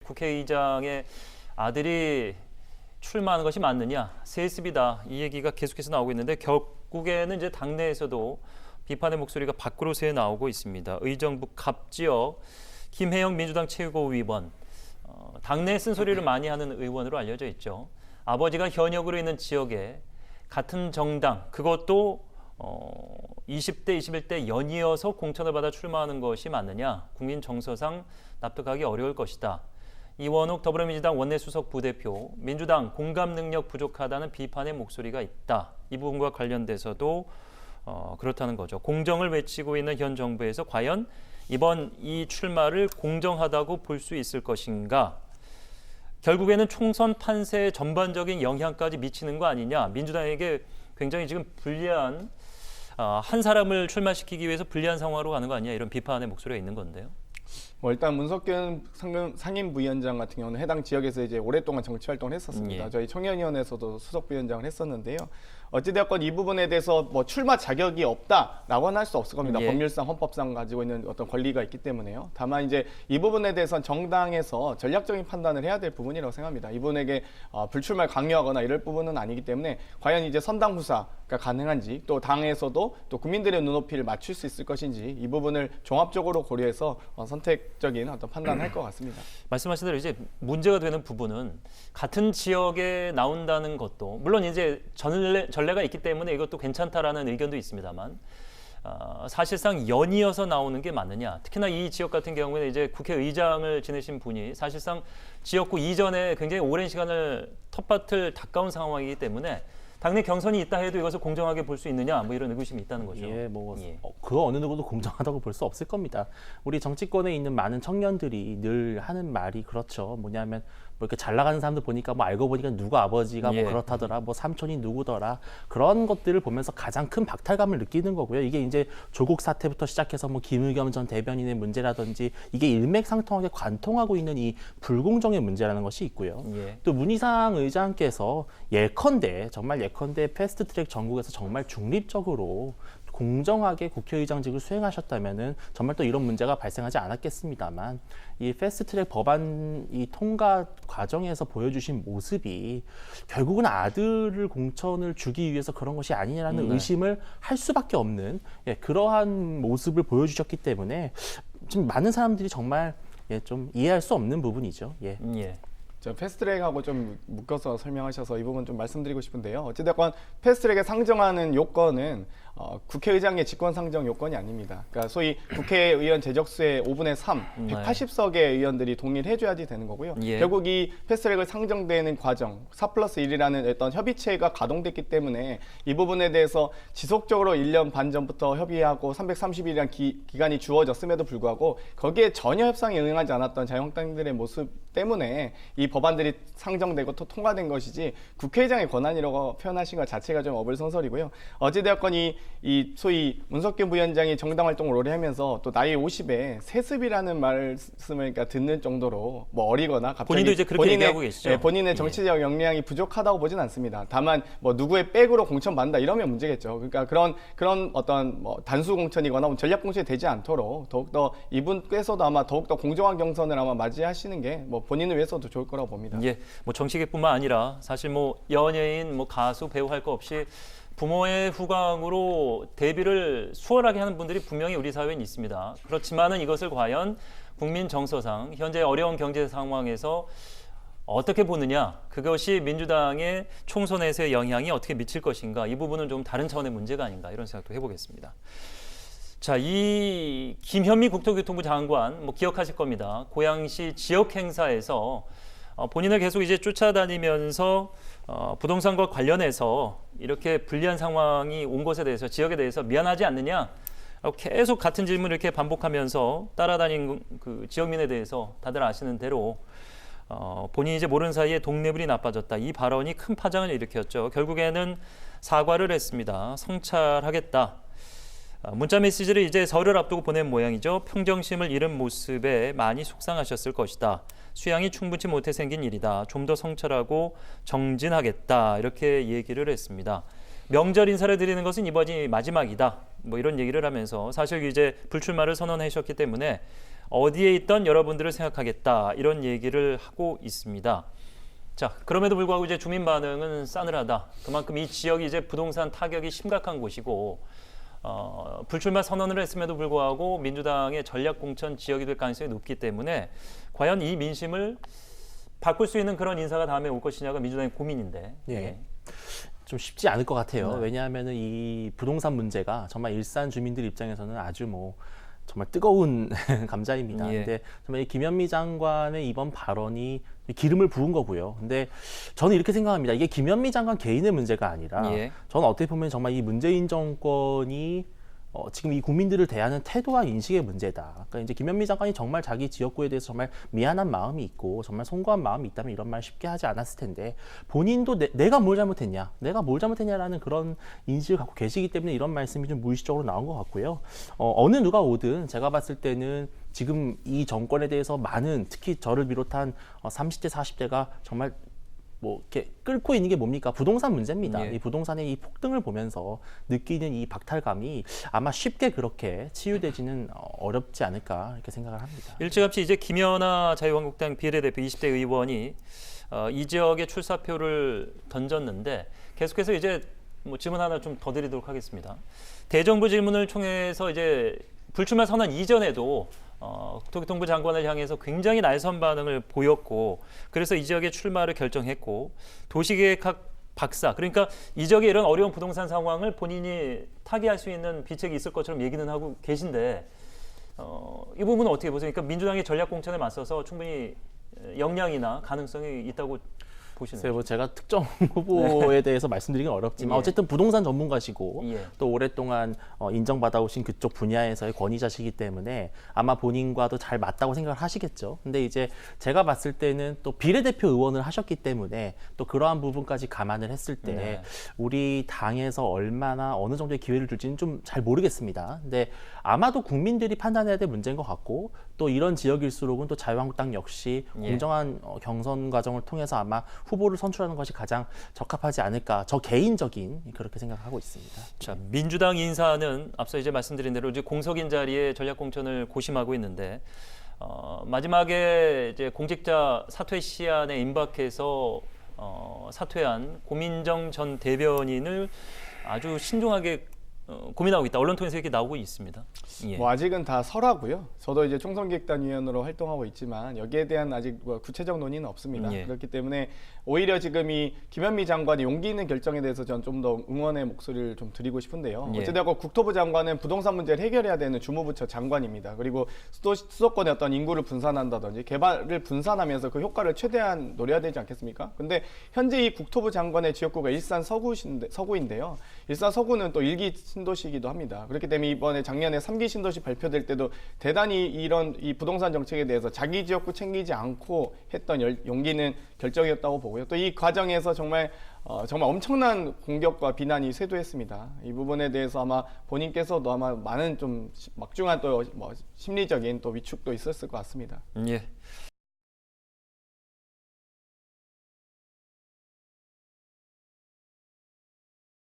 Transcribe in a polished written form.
국회의장의 아들이 출마하는 것이 맞느냐, 세습이다 이 얘기가 계속해서 나오고 있는데 결국에는 이제 당내에서도 비판의 목소리가 밖으로 새 나오고 있습니다. 의정부 갑지역 김혜영 민주당 최고위원, 당내에 쓴소리를 많이 하는 의원으로 알려져 있죠. 아버지가 현역으로 있는 지역에 같은 정당, 그것도 20대, 21대 연이어서 공천을 받아 출마하는 것이 맞느냐, 국민 정서상 납득하기 어려울 것이다. 이원욱 더불어민주당 원내수석 부대표, 민주당 공감 능력 부족하다는 비판의 목소리가 있다. 이 부분과 관련돼서도 그렇다는 거죠. 공정을 외치고 있는 현 정부에서 과연 이번 이 출마를 공정하다고 볼 수 있을 것인가? 결국에는 총선 판세에 전반적인 영향까지 미치는 거 아니냐. 민주당에게 굉장히 지금 불리한, 한 사람을 출마시키기 위해서 불리한 상황으로 가는 거 아니냐, 이런 비판의 목소리가 있는 건데요. 뭐 일단 문석균 상임부위원장 같은 경우는 해당 지역에서 이제 오랫동안 정치 활동을 했었습니다. 예. 저희 청년위원회에서도 수석 부위원장을 했었는데요. 어찌되었건 이 부분에 대해서 뭐 출마 자격이 없다라고는 할 수 없을 겁니다. 예. 법률상 헌법상 가지고 있는 어떤 권리가 있기 때문에요. 다만 이제 이 부분에 대해서는 정당에서 전략적인 판단을 해야 될 부분이라고 생각합니다. 이분에게 불출마를 강요하거나 이럴 부분은 아니기 때문에 과연 이제 선당 후사가 가능한지, 또 당에서도 또 국민들의 눈높이를 맞출 수 있을 것인지, 이 부분을 종합적으로 고려해서 선택적인 어떤 판단을 할 것 같습니다. 말씀하신 대로 이제 문제가 되는 부분은 같은 지역에 나온다는 것도, 물론 이제 전례가 있기 때문에 이것도 괜찮다라는 의견도 있습니다만, 사실상 연이어서 나오는 게 맞느냐. 특히나 이 지역 같은 경우에는 이제 국회의장을 지내신 분이 사실상 지역구 이전에 굉장히 오랜 시간을 텃밭을 닦아온 상황이기 때문에 당내 경선이 있다 해도 이것을 공정하게 볼 수 있느냐, 뭐 이런 의구심이 있다는 거죠. 그 어느 누구도 공정하다고 볼 수 없을 겁니다. 우리 정치권에 있는 많은 청년들이 늘 하는 말이 그렇죠. 뭐냐면 뭐 이렇게 잘 나가는 사람들 보니까 뭐 알고 보니까 누구 아버지가 뭐 그렇다더라, 뭐 삼촌이 누구더라, 그런 것들을 보면서 가장 큰 박탈감을 느끼는 거고요. 이게 이제 조국 사태부터 시작해서 뭐 김의겸 전 대변인의 문제라든지 이게 일맥상통하게 관통하고 있는 이 불공정의 문제라는 것이 있고요. 또 문희상 의장께서 정말 예컨대 패스트트랙 전국에서 정말 중립적으로 공정하게 국회의장직을 수행하셨다면은 정말 또 이런 문제가 발생하지 않았겠습니다만, 이 패스트트랙 법안 이 통과 과정에서 보여주신 모습이 결국은 아들을 공천을 주기 위해서 그런 것이 아니냐라는 의심을 할 수밖에 없는 그러한 모습을 보여주셨기 때문에 지금 많은 사람들이 정말 좀 이해할 수 없는 부분이죠. 저 패스트트랙하고 좀 묶어서 설명하셔서 이 부분 좀 말씀드리고 싶은데요. 어찌됐건 패스트트랙에 상정하는 요건은 국회의장의 직권 상정 요건이 아닙니다. 그러니까 소위 국회의원 제적수의 5분의 3, 180석의 의원들이 동의를 해줘야지 되는 거고요. 결국 이 패스트트랙을 상정되는 과정, 4+1이라는 어떤 협의체가 가동됐기 때문에 이 부분에 대해서 지속적으로 1년 반 전부터 협의하고 330일이라는 기간이 주어졌음에도 불구하고 거기에 전혀 협상에 응하지 않았던 자유한국당들의 모습 때문에 이 법안들이 상정되고 또 통과된 것이지 국회의장의 권한이라고 표현하신 것 자체가 좀 어불성설이고요. 어찌되었건 이 소위 문석균 부위원장이 정당 활동을 오래 하면서 또 나이 50에 세습이라는 말씀을 그러니까 듣는 정도로 뭐 어리거나 갑자기 본인도 이제 그렇게 얘기하고 계시죠. 본인의 정치적 역량이 부족하다고 보진 않습니다. 다만 뭐 누구의 백으로 공천 받는다 이러면 문제겠죠. 그러니까 그런 어떤 뭐 단수 공천이거나 뭐 전략 공천이 되지 않도록 더욱더 이분께서도 아마 더욱더 공정한 경선을 아마 맞이하시는 게 뭐 본인을 위해서도 좋을 거라고 봅니다. 뭐 정치계뿐만 아니라 사실 뭐 연예인, 뭐 가수, 배우 할 거 없이 부모의 후광으로 데뷔를 수월하게 하는 분들이 분명히 우리 사회엔 있습니다. 그렇지만은 이것을 과연 국민 정서상 현재 어려운 경제 상황에서 어떻게 보느냐, 그것이 민주당의 총선에서의 영향이 어떻게 미칠 것인가, 이 부분은 좀 다른 차원의 문제가 아닌가, 이런 생각도 해보겠습니다. 자, 이 김현미 국토교통부 장관 뭐 기억하실 겁니다. 고양시 지역 행사에서 본인을 계속 이제 쫓아다니면서 부동산과 관련해서 이렇게 불리한 상황이 온 것에 대해서, 지역에 대해서 미안하지 않느냐, 계속 같은 질문을 이렇게 반복하면서 따라다닌 그 지역민에 대해서 다들 아시는 대로 본인이 이제 모르는 사이에 동네불이 나빠졌다, 이 발언이 큰 파장을 일으켰죠. 결국에는 사과를 했습니다. 성찰하겠다. 문자 메시지를 이제 설을 앞두고 보낸 모양이죠. 평정심을 잃은 모습에 많이 속상하셨을 것이다. 수양이 충분치 못해 생긴 일이다. 좀 더 성찰하고 정진하겠다. 이렇게 얘기를 했습니다. 명절 인사를 드리는 것은 이번이 마지막이다. 뭐 이런 얘기를 하면서 사실 이제 불출마를 선언하셨기 때문에 어디에 있던 여러분들을 생각하겠다 이런 얘기를 하고 있습니다. 자, 그럼에도 불구하고 이제 주민 반응은 싸늘하다. 그만큼 이 지역이 이제 부동산 타격이 심각한 곳이고 불출마 선언을 했음에도 불구하고 민주당의 전략 공천 지역이 될 가능성이 높기 때문에 과연 이 민심을 바꿀 수 있는 그런 인사가 다음에 올 것이냐가 민주당의 고민인데. 예. 좀 쉽지 않을 것 같아요. 네. 왜냐하면은 이 부동산 문제가 정말 일산 주민들 입장에서는 아주 뭐 정말 뜨거운 감자입니다. 예. 근데 정말 이 김현미 장관의 이번 발언이 기름을 부은 거고요. 근데 저는 이렇게 생각합니다. 이게 김현미 장관 개인의 문제가 아니라 예. 저는 어떻게 보면 정말 이 문재인 정권이 지금 이 국민들을 대하는 태도와 인식의 문제다. 그러니까 이제 김현미 장관이 정말 자기 지역구에 대해서 정말 미안한 마음이 있고 정말 송구한 마음이 있다면 이런 말 쉽게 하지 않았을 텐데 본인도 내가 뭘 잘못했냐, 내가 뭘 잘못했냐라는 그런 인식을 갖고 계시기 때문에 이런 말씀이 좀 무의식적으로 나온 것 같고요. 어느 누가 오든 제가 봤을 때는 지금 이 정권에 대해서 많은 특히 저를 비롯한 30대, 40대가 정말 뭐 이렇게 끓고 있는 게 뭡니까? 부동산 문제입니다. 예. 이 부동산의 이 폭등을 보면서 느끼는 이 박탈감이 아마 쉽게 그렇게 치유되지는 어렵지 않을까 이렇게 생각을 합니다. 일찌감치 이제 김연아 자유한국당 비례대표 20대 의원이 이 지역에 출사표를 던졌는데 계속해서 이제 뭐 질문 하나 좀 더 드리도록 하겠습니다. 대정부 질문을 통해서 이제 불출마 선언 이전에도 국토교통부 장관을 향해서 굉장히 날선 반응을 보였고 그래서 이 지역의 출마를 결정했고 도시계획학 박사 그러니까 이 지역에 이런 어려운 부동산 상황을 본인이 타개할 수 있는 비책이 있을 것처럼 얘기는 하고 계신데 이 부분은 어떻게 보세요? 그러니까 민주당의 전략 공천에 맞서서 충분히 역량이나 가능성이 있다고 보시는 글쎄요, 뭐 제가 특정 후보에 대해서 말씀드리긴 어렵지만 예. 어쨌든 부동산 전문가시고 예. 또 오랫동안 인정받아오신 그쪽 분야에서의 권위자시기 때문에 아마 본인과도 잘 맞다고 생각을 하시겠죠. 근데 이제 제가 봤을 때는 또 비례대표 의원을 하셨기 때문에 또 그러한 부분까지 감안을 했을 때 네. 우리 당에서 얼마나 어느 정도의 기회를 줄지는 좀 잘 모르겠습니다. 근데 아마도 국민들이 판단해야 될 문제인 것 같고 또 이런 지역일수록은 또 자유한국당 역시 예. 공정한 경선 과정을 통해서 아마 후보를 선출하는 것이 가장 적합하지 않을까 저 개인적인 그렇게 생각하고 있습니다. 자, 민주당 인사는 앞서 이제 말씀드린 대로 이제 공석인 자리에 전략 공천을 고심하고 있는데 마지막에 이제 공직자 사퇴 시한에 임박해서 사퇴한 고민정 전 대변인을 아주 신중하게 고민하고 있다. 언론 통해서 이렇게 나오고 있습니다. 예. 뭐 아직은 다 설하고요. 저도 이제 총선기획단 위원으로 활동하고 있지만 여기에 대한 아직 뭐 구체적 논의는 없습니다. 예. 그렇기 때문에 오히려 지금 이 김현미 장관의 용기 있는 결정에 대해서 저는 좀 더 응원의 목소리를 좀 드리고 싶은데요. 예. 어찌되건 국토부 장관은 부동산 문제를 해결해야 되는 주무부처 장관입니다. 그리고 수도권의 어떤 인구를 분산한다든지 개발을 분산하면서 그 효과를 최대한 노려야 되지 않겠습니까? 근데 현재 이 국토부 장관의 지역구가 일산 서구인데요. 일산 서구는 또 일기 신도시이기도 합니다. 그렇기 때문에 이번에 작년에 3기 신도시 발표될 때도 대단히 이런 이 부동산 정책에 대해서 자기 지역구 챙기지 않고 했던 용기 있는 결정이었다고 보고요. 또 이 과정에서 정말 엄청난 공격과 비난이 쇄도했습니다. 이 부분에 대해서 아마 본인께서도 아마 많은 좀 막중한 또 뭐 심리적인 또 위축도 있었을 것 같습니다. 예.